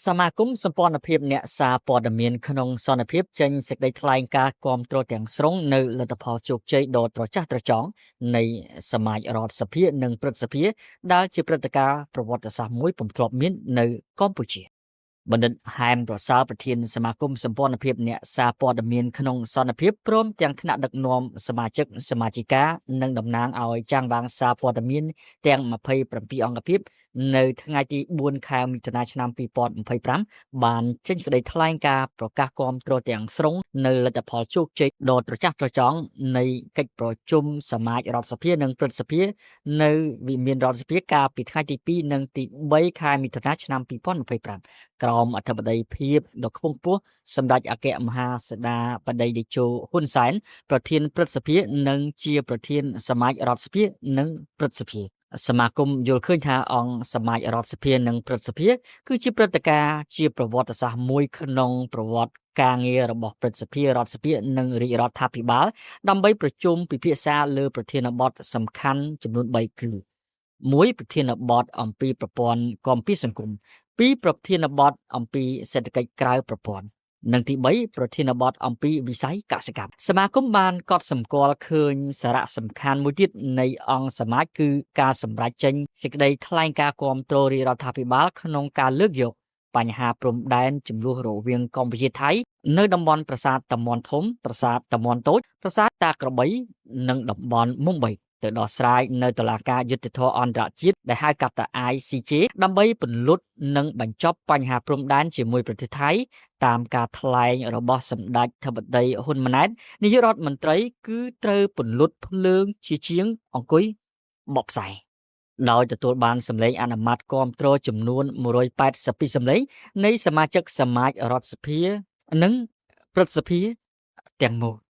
សមាគមសម្ព័ន្ធភាពអ្នកសារព័ត៌មានក្នុងសន្តិភាពចេញសេចក្តីថ្លែងការណ៍គាំទ្រទាំងស្រុងនៅលទ្ធផលជោគជ័យដ៏ត្រចះត្រចង់នៃសមាជរដ្ឋសភានិងព្រឹទ្ធសភាដែលជាព្រឹត្តិការណ៍ប្រវត្តិសាស្ត្រមួយពុំធ្លាប់មាននៅកម្ពុជាបណ្ឌិតហែមប្រសើរប្រធានសមាគមសម្ព័ន្ធភាពអ្នកសារព័ត៌មានក្នុងសន្តិភាពព្រមទាំងថ្នាក់ដឹកនាំសមាជិកសមាជិកានិងតំណាងឲ្យចាំងវាងសារព័ត៌មានទាំង27អង្គភាពនៅថ្ងៃទី4ខែមិថុនាឆ្នាំ2025បានចេញសេចក្តីថ្លែងការណ៍ប្រកាសគាំទ្រទាំងស្រុងនៅលទ្ធផលជោគជ័យដ៏ត្រចះត្រចង់នៃកិច្ចប្រជុំសមាជរដ្ឋសភានិងព្រឹទ្ធសភានៅវិមានរដ្ឋសភាកាលពីថ្ងៃទី2និងទី3ខែមិថុនាឆ្នាំ2025ក្រមអធិបតីភាពដ៏ខ្ពង់ខ្ពស់សម្ដេចអគ្គមហាសេនាបតីតេជោហ៊ុនសែនប្រធានព្រឹទ្ធសភានិងជាប្រធានសមាជរដ្ឋសភានិងព្រឹទ្ធសភាសមាគមយល់ឃើញថាអង្គសមាជរដ្ឋសភានិងព្រឹទ្ធសភាគឺជាព្រឹត្តិការណ៍ជាប្រវត្តិសាស្ត្រមួយក្នុងប្រវត្តិការងាររបស់ព្រឹទ្ធសភារដ្ឋសភានិងរាជរដ្ឋាភិបាលដើម្បីប្រជុំពិភាក្សាលើប្រធានបទសំខាន់ចំនួន3គឺ1ប្រធានបទអំពីប្រព័ន្ធគាំពារសង្គម2ប្រធានបទអំពីសេដ្ឋកិច្ចក្រៅប្រព័ន្ធនិងទី3ប្រធានបទអំពីវិស័យកសិកម្មសមាគមបានកត់សម្គាល់ឃើញសារៈសំខាន់មួយទៀតនៃអង្គសមាជគឺការសម្រេចចេញសេចក្តីថ្លែងការណ៍គាំទ្ររាជរដ្ឋាភិបាលក្នុងការលើកយកបញ្ហាព្រំដែនចំនួនរវាងកម្ពុជាថៃនៅតំបន់ប្រាសាទតាមាន់ធំប្រាសាទតាមាន់តូចប្រាសាទតាក្របីនិងតំបន់មុំបីទៅដោះស្រាយនៅតុលាការយុត្តិធម៌អន្តរជាតិដែលហៅកាត់ថា ICJ ដើម្បីពន្លត់និងបញ្ចប់បញ្ហាព្រំដែនជាមួយប្រទេសថៃតាមការថ្លែងរបស់សម្ដេចធិបតីហ៊ុនម៉ាណែតនាយករដ្ឋមន្ត្រីគឺត្រូវពន្លត់ភ្លើងជាជាងអង្គុយបបផ្សាយដោយទទួលបានសម្លេងអនុម័តគាំទ្រចំនួន182សម្លេងនៃសមាជិកសមាជរដ្ឋសភានិងព្រឹទ្ធសភាទាំងមូល